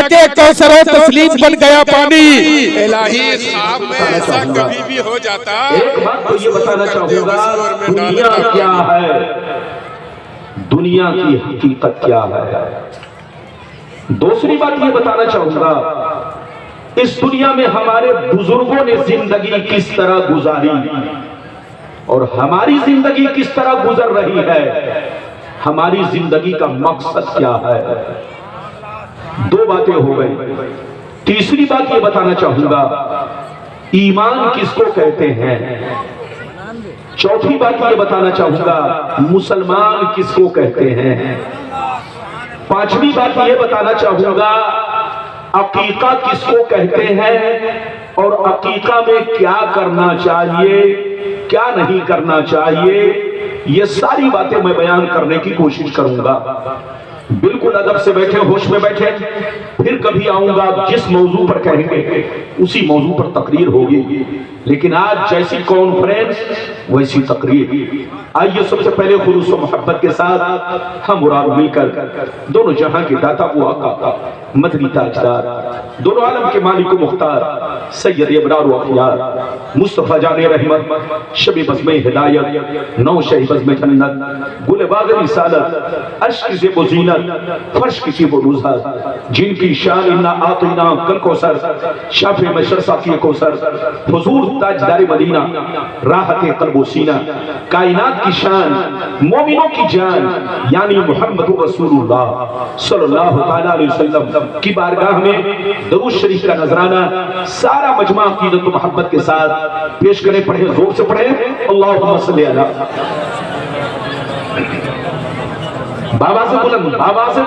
کے کوثر و تسلیم بن گیا پانی۔ الہی خواب میں ایسا کبھی بھی ہو جاتا۔ ایک بات تو یہ بتانا چاہوں گا، دنیا کیا ہے، دنیا کی حقیقت کیا ہے۔ دوسری بات یہ بتانا چاہوں گا، اس دنیا میں ہمارے بزرگوں نے زندگی کس طرح گزاری اور ہماری زندگی کس طرح گزر رہی ہے، ہماری زندگی کا مقصد کیا ہے۔ دو باتیں ہو گئی۔ تیسری بات یہ بتانا چاہوں گا، ایمان کس کو کہتے ہیں۔ چوتھی بات یہ بتانا چاہوں گا، مسلمان کس کو کہتے ہیں۔ پانچویں بات یہ بتانا چاہوں گا، عقیقہ کس کو کہتے ہیں اور عقیقہ میں کیا کرنا چاہیے، کیا نہیں کرنا چاہیے۔ یہ ساری باتیں میں بیان کرنے کی کوشش کروں گا۔ بالکل ادب سے بیٹھے، ہوش میں بیٹھے، پھر کبھی آؤں گا جس موضوع پر کہیں گے اسی موضوع پر تقریر ہوگی، لیکن آج جیسی کانفرنس ویسی تقریر۔ آئیے سب سے پہلے خلوص و محبت کے ساتھ ہم اور آپ مل کر دونوں جہاں کے داتا و آقا، مدنی تاجدار، دونوں عالم کے مالک و مختار، سید ابرار و اخیار، مصطفیٰ جان رحمت، شب بزم ہدایت، نو شہ بزم جنت، گل باغ رسالت، عرش کی زیب و زینت، فرش کی زیب و نزہت، جن کی شان انا آتینا کل کوثر، شافع مشر ساقی کوثر، حضور تاجدار مدینہ، راحت قلب و سینہ، کائنات کی شان، مومنوں کی جان، یعنی محمد رسول اللہ صلی اللہ تعالیٰ علیہ وسلم کی بارگاہ میں درود شریف کا نذرانہ سارا مجمع عقیدت و محبت کے ساتھ پیش کریں۔ پڑھیں، زور سے پڑھیں، اللہم صلی اللہ۔ بابا سے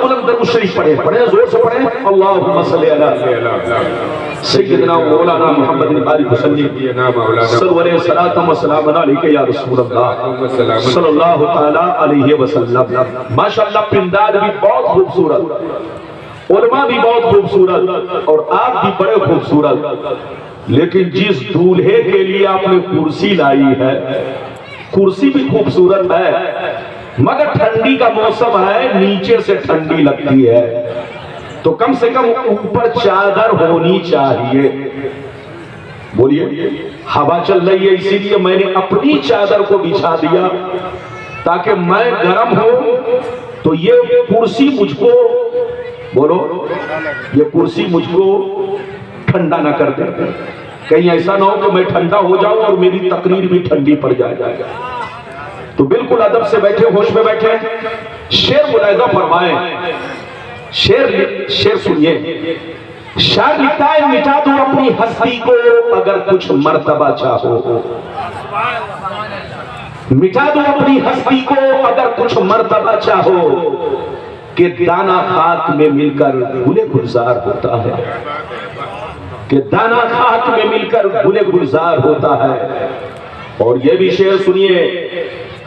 بلند درود شریف پڑھیں، زور سے پڑھیں، اللہم صلی اللہ سیدنا مولانا محمد بارک وسلم سرور صلاۃ و سلام علیک یا رسول اللہ صلی اللہ تعالی علیہ وسلم۔ ماشاءاللہ پندار بھی بہت خوبصورت، علماء بھی بہت خوبصورت، اور آپ بھی بڑے خوبصورت، لیکن جس دولہے کے لیے آپ نے کرسی لائی ہے، کرسی بھی خوبصورت ہے، مگر ٹھنڈی کا موسم ہے، نیچے سے ٹھنڈی لگتی ہے، تو کم سے کم اوپر چادر ہونی چاہیے۔ بولیے، ہوا چل رہی ہے اسی لیے میں نے اپنی چادر کو بچھا دیا تاکہ میں گرم ہوں تو یہ کرسی مجھ کو، بولو، یہ کرسی مجھ کو ٹھنڈا نہ کر دے، کہیں ایسا نہ ہو کہ میں ٹھنڈا ہو جاؤں اور میری تقریر بھی ٹھنڈی پڑ جائے۔ تو بالکل ادب سے بیٹھے، ہوش میں بیٹھے، شعر ملاحظہ فرمائیں۔ شعر سنیے، شاعر لکھتا ہے، مٹا دو اپنی ہستی کو اگر کچھ مرتبہ چاہو، مٹا دو اپنی ہستی کو اگر کچھ مرتبہ چاہو، کہ دانا خاک میں مل کر گلے گلزار ہوتا ہے، کہ دانا خاک میں مل کر گلے گلزار ہوتا ہے۔ اور یہ بھی شعر سنیے،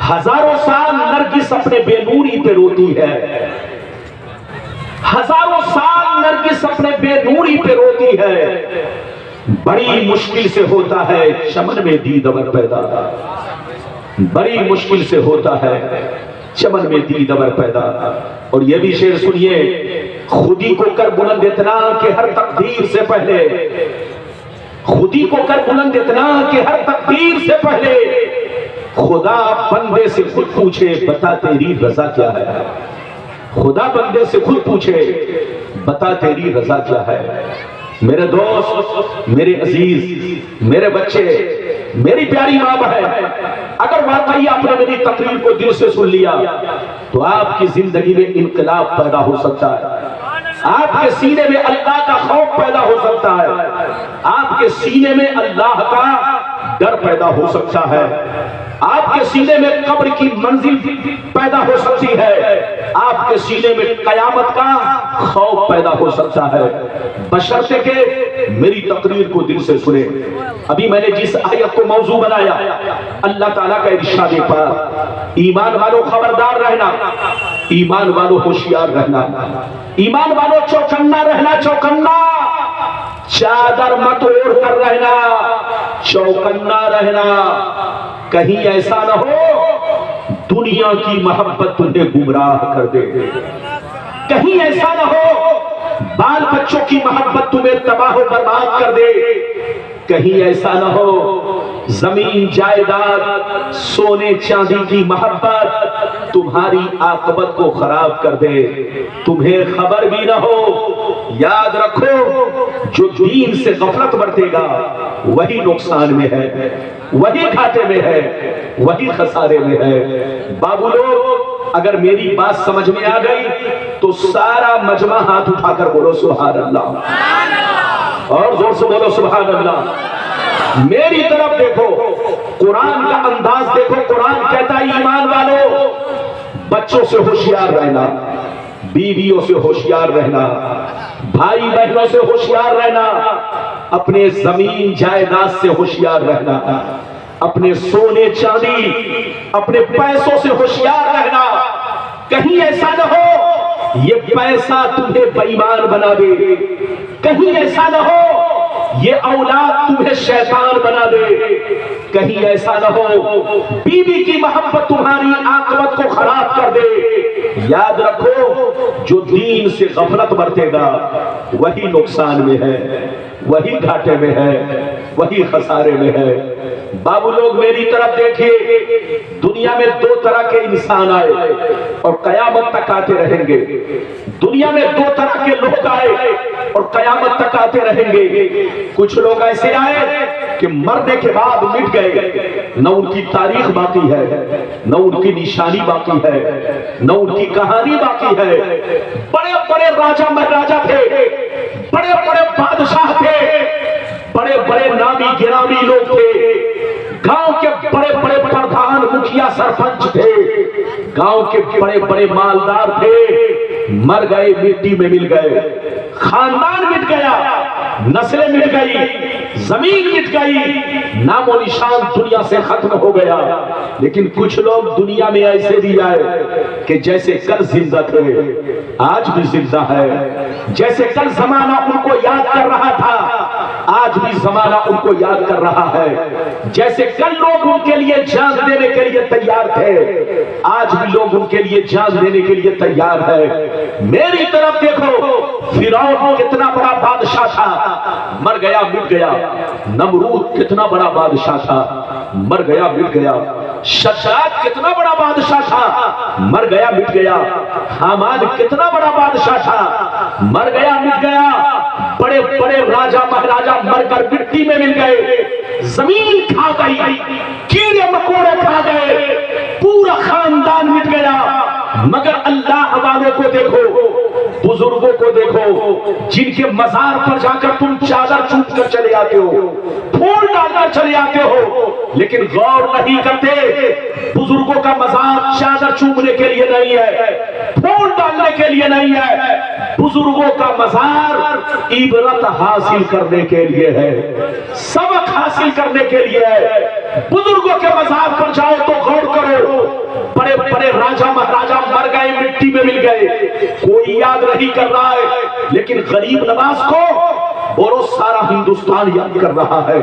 ہزاروں سال نرگس اپنے بے نوری پہ روتی ہے، ہزاروں سال نرگس اپنے بے نوری پہ روتی ہے، بڑی مشکل سے ہوتا ہے چمن میں دیدور پیدا، بڑی مشکل سے ہوتا ہے چمن میں دیدور پیدا۔ اور یہ بھی شعر سنیے، خودی کو کر بلند اتنا کہ ہر تقدیر سے پہلے، خودی کو کر بلند اتنا کہ ہر تقدیر سے پہلے خدا بندے سے خود پوچھے بتا تیری رضا کیا ہے، خدا بندے سے خود پوچھے بتا تیری رضا کیا ہے۔ میرے دوست، میرے عزیز، میرے بچے، میری پیاری ماں بہن، اگر واقعی آپ نے میری تقریر کو دل سے سن لیا تو آپ کی زندگی میں انقلاب پیدا ہو سکتا ہے، آپ کے سینے میں اللہ کا خوف پیدا ہو سکتا ہے، آپ کے سینے میں اللہ کا ڈر پیدا ہو سکتا ہے، آپ کے سینے میں قبر کی منزل پیدا ہو سکتی ہے، آپ کے سینے میں قیامت کا خوف پیدا ہو سکتا ہے، بشرطے کہ میری تقریر کو دل سے سنیں۔ ابھی میں نے جس آیت کو موضوع بنایا، اللہ تعالیٰ کا ارشاد پاک، ایمان والو خبردار رہنا، ایمان والو ہوشیار رہنا، ایمان والو چوکنا رہنا، چوکنا، چادر مت اوڑھ کر رہنا، چوکنا رہنا، کہیں ایسا نہ ہو دنیا کی محبت تمہیں گمراہ کر دے، کہیں ایسا نہ ہو بال بچوں کی محبت تمہیں تباہ و برباد کر دے. کہیں ایسا نہ ہو زمین جائیداد سونے چاندی کی محبت تمہاری عاقبت کو خراب کر دے. تمہیں خبر بھی نہ ہو. یاد رکھو جو دین سے غفلت برتے گا وہی نقصان میں ہے, وہی گھاٹے میں ہے, وہی خسارے میں ہے. بابو لوگ اگر میری بات سمجھ میں آ گئی تو سارا مجمع ہاتھ اٹھا کر بولو سبحان اللہ, اور زور سے بولو سبحان اللہ. میری طرف دیکھو, قرآن کا انداز دیکھو. قرآن کہتا ہے ایمان والو بچوں سے ہوشیار رہنا, بیویوں سے ہوشیار رہنا, بھائی بہنوں سے ہوشیار رہنا, اپنے زمین جائیداد سے ہوشیار رہنا, اپنے سونے چاندی اپنے پیسوں سے ہوشیار رہنا. کہیں ایسا نہ ہو یہ پیسہ تمہیں بے ایمان بنا دے, کہیں ایسا نہ ہو یہ اولاد تمہیں شیطان بنا دے, کہیں ایسا نہ ہو بیوی کی محبت تمہاری عاقبت کو خراب کر دے. یاد رکھو جو دین سے غفلت برتے گا وہی نقصان میں ہے, وہی گھاٹے میں ہے, وہی خسارے میں ہے. بابو لوگ میری طرف دیکھیے, دنیا میں دو طرح کے انسان آئے اور قیامت تک آتے رہیں گے. دنیا میں دو طرح کے لوگ آئے اور قیامت تک آتے رہیں گے. کچھ لوگ ایسے آئے کہ مرنے کے بعد مٹ گئے, نہ ان کی تاریخ باقی ہے, نہ ان کی نشانی باقی ہے, نہ ان کی کہانی باقی ہے. بڑے بڑے راجا مہاراجا تھے, بڑے بڑے بادشاہ تھے, بڑے بڑے نامی گرامی لوگ تھے, گاؤں کے بڑے بڑے پردھان مکھیا سرپنچ تھے, گاؤں کے بڑے بڑے مالدار تھے, مر گئے, مٹی میں مل گئے. خاندان مٹ گیا, نسلیں مٹ گئی, زمین مٹ گئی, نام و نشان دنیا سے ختم ہو گیا. لیکن کچھ لوگ دنیا میں ایسے بھی آئے کہ جیسے کل زندہ تھے آج بھی زندہ ہے, جیسے کل زمانہ ان کو یاد کر رہا تھا آج بھی زمانہ ان کو یاد کر رہا ہے, جیسے کل لوگ ان کے لیے جان دینے کے لیے تیار تھے آج بھی لوگ ان کے لیے جان دینے کے لیے تیار ہے. میری طرف دیکھو, فرعون کتنا بڑا بادشاہ تھا, مر گیا مٹ گیا. نمرود کتنا بڑا بادشاہ تھا, مر گیا مٹ گیا. شداد کتنا بڑا بادشاہ تھا, مر گیا مٹ گیا. حامان کتنا بڑا بادشاہ تھا, مر گیا مٹ گیا. بڑے بڑے راجا مہاراجا مر کر مٹی میں مل گئے, زمین کھا گئی, کیڑے مکوڑے کھا گئے, پورا خاندان مٹ گیا. مگر اللہ والوں کو دیکھو, بزرگوں کو دیکھو, جن کے مزار پر جا کر تم چادر چوم کر چلے آتے ہو, پھول ڈال کر چلے آتے ہو, لیکن غور نہیں کرتے بزرگوں کا مزار چادر چومنے کے لیے نہیں ہے, پھول ڈالنے کے لیے نہیں ہے. بزرگوں کا مزار عبرت حاصل کرنے کے لیے ہے, سبق حاصل کرنے کے لیے ہے. بزرگوں کے مزار پر جاؤ تو غور کرو, بڑے بڑے راجا مہاراجا مر گئے, مٹی میں مل گئے, کوئی یاد نہیں کر رہا ہے. لیکن غریب نواز کو بولو سارا ہندوستان یاد کر رہا ہے,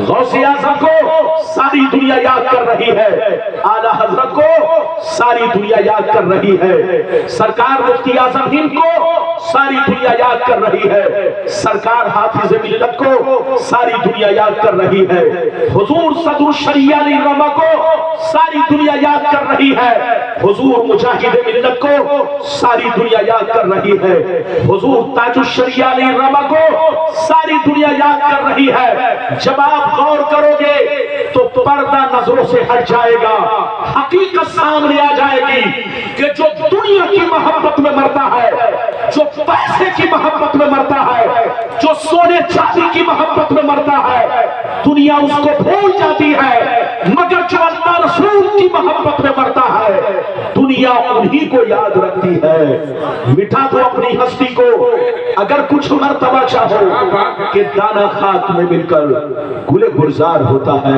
غوث اعظم کو ساری دنیا یاد کر رہی ہے, اعلیٰ حضرت کو ساری دنیا یاد کر رہی ہے, سرکار مفتی اعظم ہند کو ساری دنیا یاد کر رہی ہے, سرکار حافظ ملت کو ساری دنیا یاد کر رہی ہے, حضور صدر الشریعہ علیہ الرحمہ کو ساری دنیا یاد کر رہی ہے, حضور مجاہد ملت کو ساری دنیا یاد کر رہی ہے, حضور تاج الشریعہ علیہ الرحمہ کو ساری دنیا یاد کر رہی ہے. جب آپ غور کرو گے تو پردہ نظروں سے ہٹ جائے گا, حقیقت سامنے آ جائے گی کہ جو دنیا کی محبت میں مرتا ہے, جو پیسے کی محبت میں مرتا ہے, جو سونے چاندی کی محبت میں مرتا ہے, دنیا اس کو بھول جاتی ہے. مگر جو اللہ رسول کی محبت میں مرتا ہے دنیا انہی کو یاد رکھتی ہے. مٹا دو اپنی ہستی کو اگر کچھ مرتبہ چاہو کہ دانا خاک میں مل کر گل گلزار ہوتا ہے.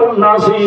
79।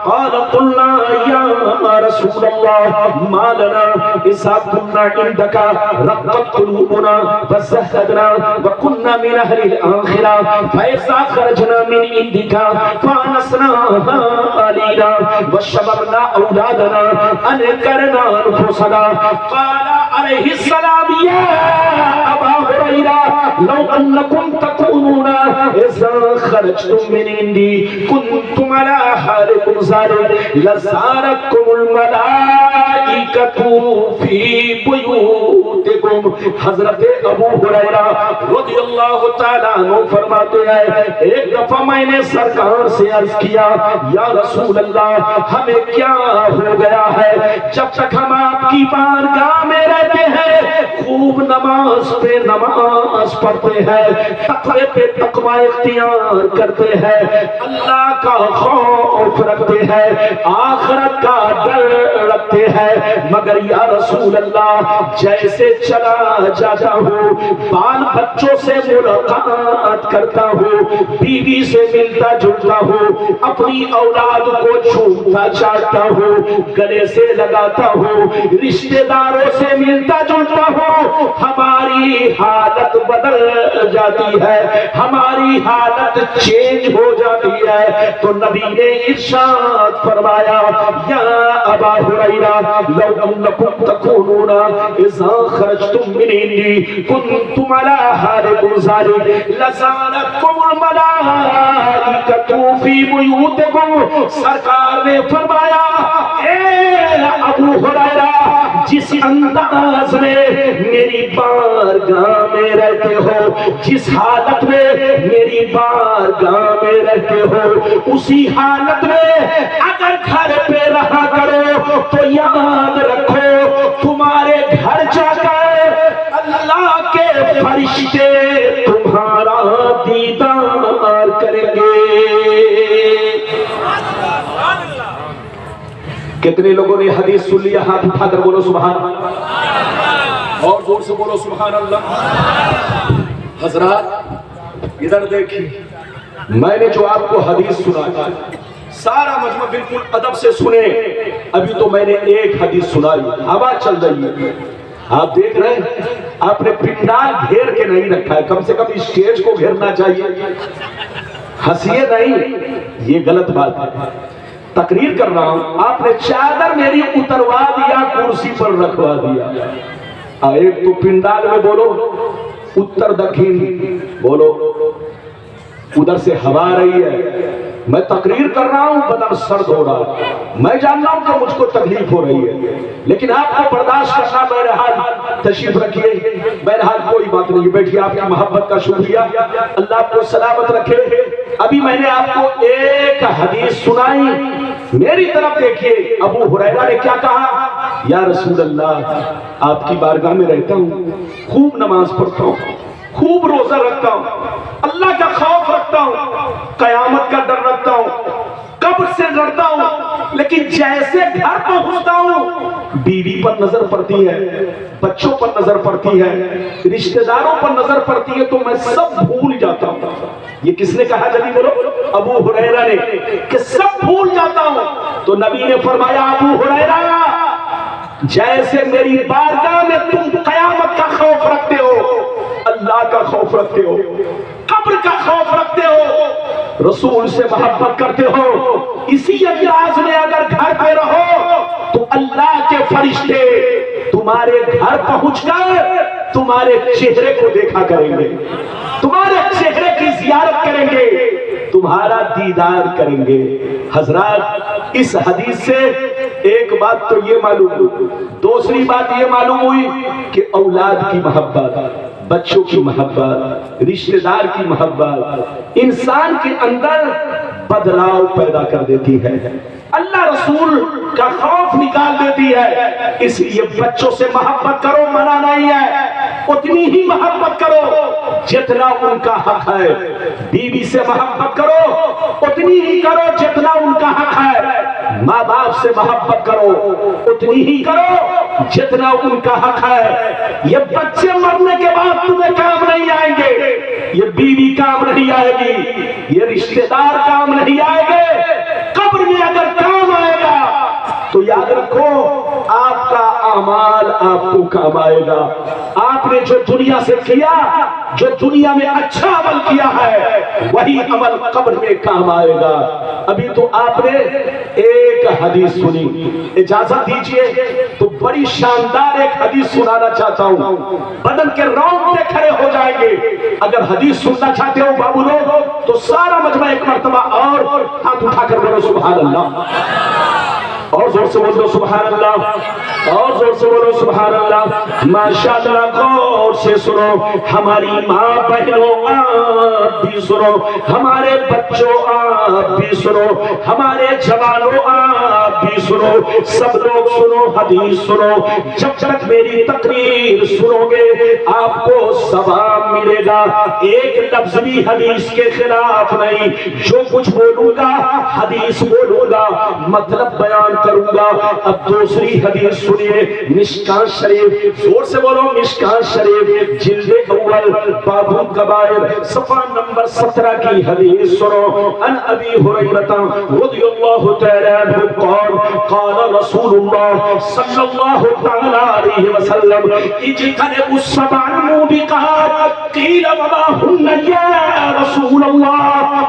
قال قلنا يا رسول الله ما لنا إذا كنا عندك رقت قلوبنا وزهدنا وكنا من أهل الآخرة فإذا خرجنا من عندك فأنسنا علينا وشبرنا أولادنا أنكرنا أنفسنا. قال عليه السلام يا أبا هريرة لو أنكم تكونون إذا خرجتم من عندي كنتم على حالكم ذلك لزارتكم الملائكة فی بیوتکم. حضرت ابو ہریرہ رضی اللہ تعالیٰ عنہ فرماتے ہیں ایک دفعہ میں نے سرکار سے عرض کیا یا رسول اللہ ہمیں کیا ہو گیا ہے جب تک ہم آپ کی بارگاہ میں رہتے ہیں خوب نماز پہ نماز پڑھتے ہیں تقوی پہ تقوی اختیار کرتے ہیں اللہ کا خوف رکھتے ہیں آخرت کا ڈر رکھتے ہیں مگر یا رسول اللہ جیسے چلا جاتا ہوں بال بچوں سے ملاقات کرتا ہوں بیوی سے ملتا جلتا ہوں اپنی اولاد کو چھوتا چاہتا ہوں گلے سے لگاتا ہوں رشتہ داروں سے ملتا جلتا ہوں ہماری حالت بدل جاتی ہے ہماری حالت چینج ہو جاتی ہے تو نبی نے ارشاد فرمایا یا ابا ہریرہ لو انکم تکونون اذا خرجتم من عندی کنتم علی حالکم ذلک لزارتکم الملائکۃ فی بیوتکم. سرکار نے فرمایا اے ابو ہریرہ جس انداز میں میری بارگاہ میں رہتے ہو جس حالت میں میری بارگاہ میں رہتے ہو اسی حالت میں اگر گھر پہ رہا کرو تو یاد رکھو تمہارے گھر جا کر اللہ کے فرشتے تمہارا دیدار کریں گے. کتنے لوگوں نے حدیث سن لیا ہاتھ اٹھا کر بولو سبحان اللہ اور زور سے بولو سبحان اللہ. حضرات ادھر دیکھیں میں نے جو آپ کو حدیث سنا سارا مجمع بالکل ادب سے سنے ابھی تو میں نے ایک حدیث سنائی ہوا چل رہی ہے آپ دیکھ رہے ہیں آپ نے پنڈال گھیر کے نہیں رکھا ہے کم سے کم اسٹیج کو گھیرنا چاہیے ہنسیے نہیں یہ غلط بات ہے تقریر کر رہا ہوں آپ نے چادر میری اتروا دیا کرسی پر رکھوا دیا ایک تو پنڈال میں بولو اتر دکھن بولو ادھر سے ہوا آ رہی ہے میں تقریر کر رہا ہوں بدن سرد ہو رہا میں جان رہا ہوں کہ مجھ کو تکلیف ہو رہی ہے لیکن آپ کو برداشت کرنا بہرحال تشریف رکھیے بہرحال کوئی بات نہیں بیٹھیے آپ کی محبت کا شکریہ اللہ آپ کو سلامت رکھے. ابھی میں نے آپ کو ایک حدیث سنائی میری طرف دیکھیے ابو ہریرہ نے کیا کہا یا رسول اللہ آپ کی بارگاہ میں رہتا ہوں خوب نماز پڑھتا ہوں خوب روزہ رکھتا ہوں اللہ کا خوف رکھتا ہوں قیامت کا ڈر رکھتا ہوں قبر سے ڈرتا ہوں لیکن جیسے گھر پہنچتا ہوں بیوی پر نظر پڑتی ہے بچوں پر نظر پڑتی ہے رشتہ داروں پر نظر پڑتی ہے تو میں سب بھول جاتا ہوں. یہ کس نے کہا جلدی بولو ابو ہریرہ نے کہ سب بھول جاتا ہوں تو نبی نے فرمایا ابو ہریرہ جیسے میری بارگاہ میں تم قیامت کا خوف رکھتے ہو اللہ کا خوف رکھتے ہو قبر کا خوف رکھتے ہو رسول سے محبت کرتے ہو اسی انداز میں اگر گھر پہ رہو تو اللہ کے فرشتے تمہارے گھر پہنچ کر تمہارے چہرے کو دیکھا کریں گے تمہارے چہرے کی زیارت کریں گے تمہارا دیدار کریں گے. حضرات اس حدیث سے ایک بات تو یہ معلوم ہوئی دوسری بات یہ معلوم ہوئی کہ اولاد کی محبت بچوں کی محبت رشتہ دار کی محبت انسان کے اندر بدلاؤ پیدا کر دیتی ہے اللہ رسول کا خوف نکال دیتی ہے. اس لیے بچوں سے محبت کرو منع نہیں ہے اتنی ہی محبت کرو جتنا ان کا حق ہے بیوی سے محبت کرو اتنی ہی کرو جتنا ان کا حق ہے ماں باپ سے محبت کرو اتنی ہی کرو جتنا ان کا حق ہے. یہ بچے مرنے کے بعد تمہیں کام نہیں آئیں گے یہ بیوی کام نہیں آئے گی یہ رشتہ دار کام نہیں آئے گے قبر میں اگر کام آئے گا تو یاد رکھو آپ کا اعمال آپ کو کام آئے گا. آپ نے جو دنیا سے کیا جو دنیا میں اچھا عمل کیا ہے وہی عمل قبر میں کام آئے گا. ابھی تو آپ نے ایک حدیث سنی اجازت دیجئے تو بڑی شاندار ایک حدیث سنانا چاہتا ہوں بدن کے رونگٹے کھڑے ہو جائیں گے. اگر حدیث سننا چاہتے ہو بابو لوگ تو سارا مجمع ایک مرتبہ اور ہاتھ اٹھا کر بولو سبحان اللہ. اور زور سے بولو سبحان اللہ، اور زور سے بولو سبحان اللہ۔ ماشاءاللہ غور سے سنو، ہماری ماں بہنوں آپ بھی سنو، ہمارے بچوں آپ بھی سنو، ہمارے جوانوں آپ بھی سنو، سب لوگ سنو، حدیث سنو۔ جب تک میری تقریر سنو گے آپ کو ثواب ملے گا، ایک لفظ بھی حدیث کے خلاف نہیں، جو کچھ بولوں گا حدیث بولوں گا، مطلب بیان کروں گا۔ اب دوسری حدیث سنیے، مشکات شریف، زور سے بولو مشکات شریف، جلد اول باب الکبائر، صفحہ نمبر 17 کی حدیث سنو۔ ان ابی ہریرہ رضی اللہ تعالی عنہ قال قال رسول اللہ صلی اللہ تعالی علیہ وسلم اجتنبوا السبع الموبقات قیل وما هن یا رسول اللہ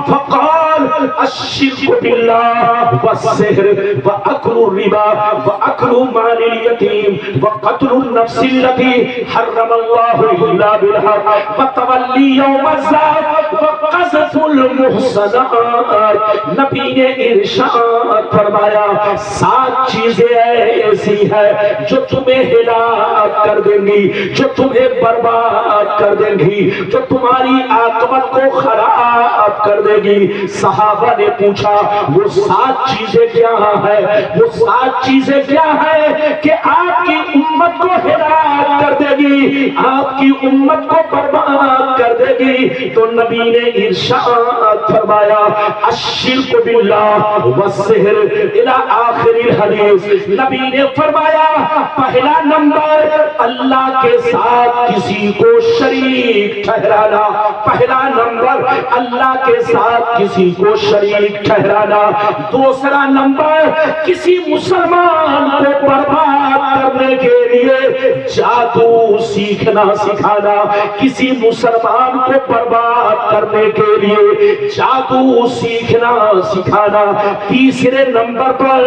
فقال الشرك بالله والسحر وأكل الربا وأكل مال اليتيم وقتل النفس التي حرم الله إلا بالحق وتولي يوم الزحف وقذف المحصنات۔ نبی نے ارشاد فرمایا 7 چیزیں ایسی ہیں جو تمہیں ہلاک کر دیں گی، جو تمہیں برباد کر دیں گی، جو تمہاری عاقبت کو خراب کر دے گی۔ صحابہ نے پوچھا وہ 7 چیزیں کیا ہیں؟ وہ 7 چیزیں کیا ہیں کہ آپ کی امت کو ہلاک کر دے گی، آپ کی امت کو برباد کر دے گی؟ تو نبی نے ارشاد فرمایا الشرک باللہ والسحر الی آخر الحدیث۔ نبی نے فرمایا پہلا نمبر اللہ کے ساتھ کسی کو شریک ٹھہرانا، پہلا نمبر اللہ کے ساتھ کسی کو شریک ٹھہرانا۔ دوسرا نمبر کسی مسلمان کو برباد کرنے کے لیے جادو سیکھنا سکھانا، کسی مسلمان کو برباد کرنے کے لیے جادو سیکھنا سکھانا۔ تیسرے نمبر پر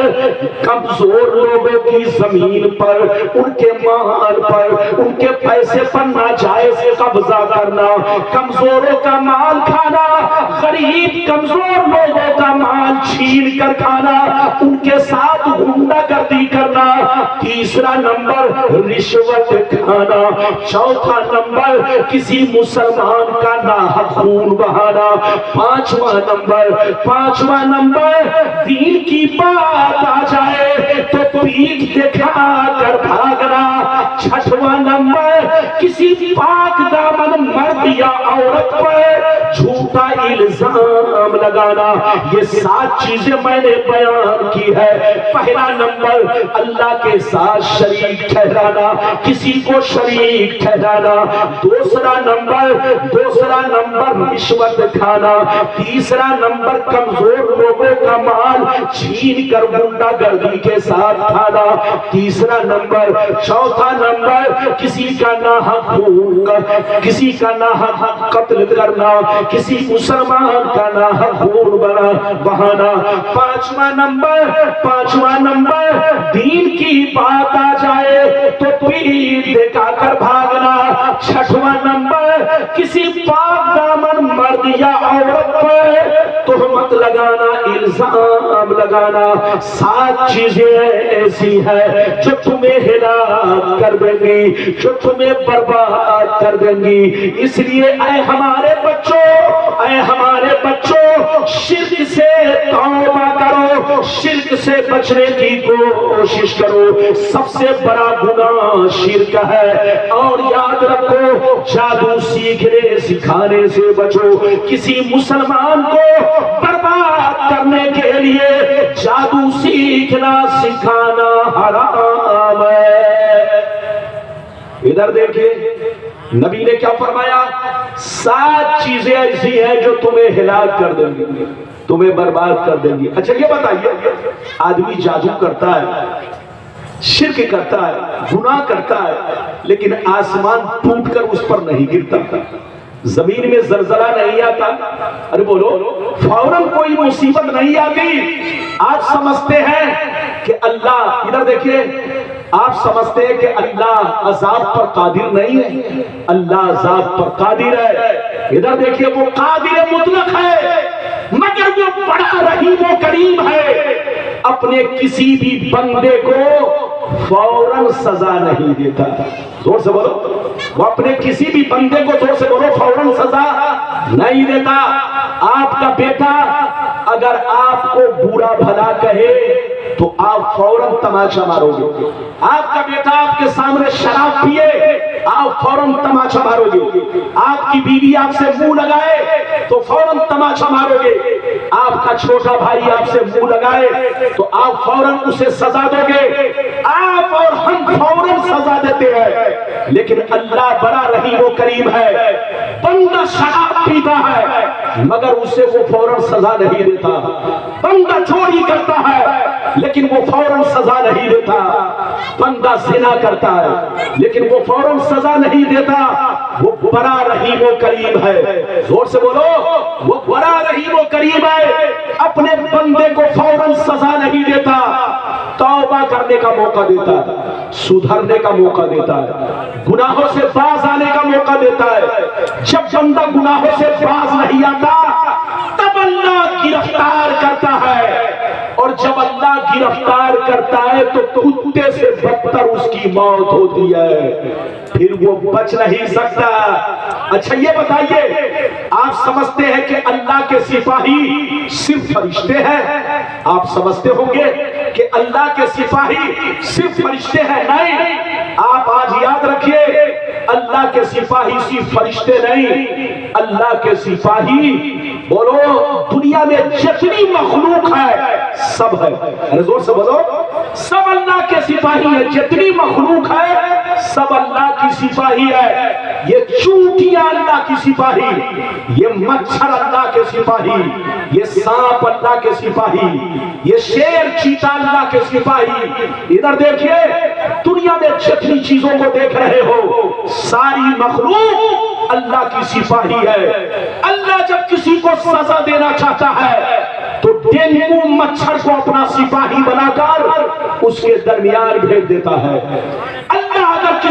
کمزور لوگوں کی زمین پر، ان کے مال پر، ان کے پیسے پر ناجائز قبضہ کرنا، کمزوروں کا مال کھانا، غریب کمزور لوگوں کا مال چھین کر کھانا، ان کے ساتھ غنڈہ گردی کرنا۔ تیسرا نمبر رشوت کھانا۔ چوتھا نمبر کسی مسلمان کا ناحق خون بہانا۔ پانچواں نمبر دین کی بات آ جائے تو پیٹھ دکھا کر بھاگنا۔ چھٹواں نمبر کسی پاک دامن مرد یا عورت پر جھوٹا الزام لگانا۔ یہ 7 چیزیں میں نے بیان کی ہے۔ پہلا نمبر اللہ کے ساتھ شریک ٹھہرانا، کسی کو شریک ٹھہرانا۔ دوسرا نمبر رشوت کھانا۔ تیسرا نمبر کمزور لوگوں کا مال چھین کر غنڈہ گردی کے ساتھ کھانا۔ تیسرا نمبر، چوتھا نمبر کسی کا ناحق خون، کسی کا ناحق قتل کرنا، کسی مسلمان کا ناحق خون بہانا۔ پانچواں نمبر دین کی بات آ جائے تو پیٹھ دکھا کر بھاگنا۔ چھٹواں نمبر کسی پاک دامن مرد یا عورت پر تہمت لگانا، الزام لگانا۔ 7 چیزیں ایسی ہیں جو تمہیں ہلاک کر دیں گی، جو تمہیں برباد کر دیں گی۔ اس لیے اے ہمارے بچوں شرک سے توبہ کرو، شرک سے بچنے کی کوشش کرو۔ سب سے بڑا گناہ شرک ہے۔ اور یاد رکھو جادو سیکھنے سکھانے سے بچو۔ کسی مسلمان کو برباد کرنے کے لیے جادو سیکھنا سکھانا حرام ہے۔ ادھر دیکھیں نبی نے کیا فرمایا؟ 7 چیزیں ایسی ہیں جو تمہیں ہلاک کر دیں گی، تمہیں برباد کر دیں گی۔ اچھا یہ بتائیے، آدمی جادو کرتا ہے، شرک کرتا ہے، گناہ کرتا ہے، لیکن آسمان ٹوٹ کر اس پر نہیں گرتا، زمین میں زلزلہ نہیں آتا، ارے بولو فوراً کوئی مصیبت نہیں آتی۔ آج سمجھتے ہیں کہ اللہ، ادھر دیکھیے، آپ سمجھتے ہیں کہ اللہ عذاب پر قادر نہیں ہے، اللہ عذاب پر قادر ہے۔ ادھر دیکھیے وہ قادر مطلق ہے، مگر وہ بڑا رحیم و کریم ہے۔ اپنے کسی بھی بندے کو فوراً سزا نہیں دیتا. زور سے بولو. وہ اپنے کسی بھی بندے کو, زور سے بولو, فوراً سزا نہیں دیتا. آپ کا بیٹا اگر آپ کو برا بھلا کہے تو آپ فوراً تماشا مارو گے. آپ کا بیٹا آپ کے سامنے شراب پیے, آپ فوراً تماشا مارو گے. آپ کی بیوی آپ سے منہ لگائے تو فوراً تماشا مارو گے. آپ کا چھوٹا بھائی آپ سے منہ لگائے تو آپ فوراً اسے سزا دو گے. آپ اور ہم فوراً سزا دیتے ہیں, لیکن اللہ بڑا رحیم و کریم ہے. بندہ شراب پیتا ہے مگر اسے وہ فوراً سزا نہیں دیتا. بندہ چوری کرتا ہے لیکن وہ فوراً سزا نہیں دیتا. بندہ زنا کرتا ہے لیکن وہ فوراً سزا نہیں دیتا. وہ بڑا رحیم و کریم ہے. زور سے بولو, وہ بڑا رحیم و کریم ہے. اپنے بندے کو فوراً سزا نہیں دیتا, توبہ کرنے کا موقع دیتا ہے, سدھرنے کا موقع دیتا ہے, گناہوں سے باز آنے کا موقع دیتا ہے. جب بندہ گناہوں سے باز نہیں آتا تب اللہ گرفتار کرتا ہے, اور جب اللہ گرفتار کرتا ہے تو کتے سے بدتر اس کی موت ہوتی ہے, پھر وہ بچ نہیں سکتا. اچھا یہ بتائیے, آپ سمجھتے ہیں کہ اللہ کے سپاہی صرف فرشتے ہیں؟ آپ سمجھتے ہوں گے کہ اللہ کے سپاہی صرف فرشتے ہیں. نہیں, آپ آج یاد رکھیے, اللہ کے سپاہی صرف فرشتے نہیں, اللہ کے سپاہی بولو دنیا میں جتنی مخلوق ہے سب ہے. زور سے بولو, سب اللہ کے سپاہی ہے. جتنی مخلوق ہے سب اللہ کی سپاہی ہے. یہ چونٹیاں اللہ کی سپاہی, یہ مچھر اللہ کے سپاہی, یہ سانپ اللہ کے سپاہی, یہ شیر چیتا اللہ کے سپاہی. ادھر دیکھیے, دنیا میں جتنی چیزوں کو دیکھ رہے ہو ساری مخلوق اللہ کی سپاہی ہے. اللہ جب کسی کو سزا دینا چاہتا ہے تو ڈینگو مچھر کو اپنا سپاہی بنا کر اس کے درمیان بھیج دیتا ہے.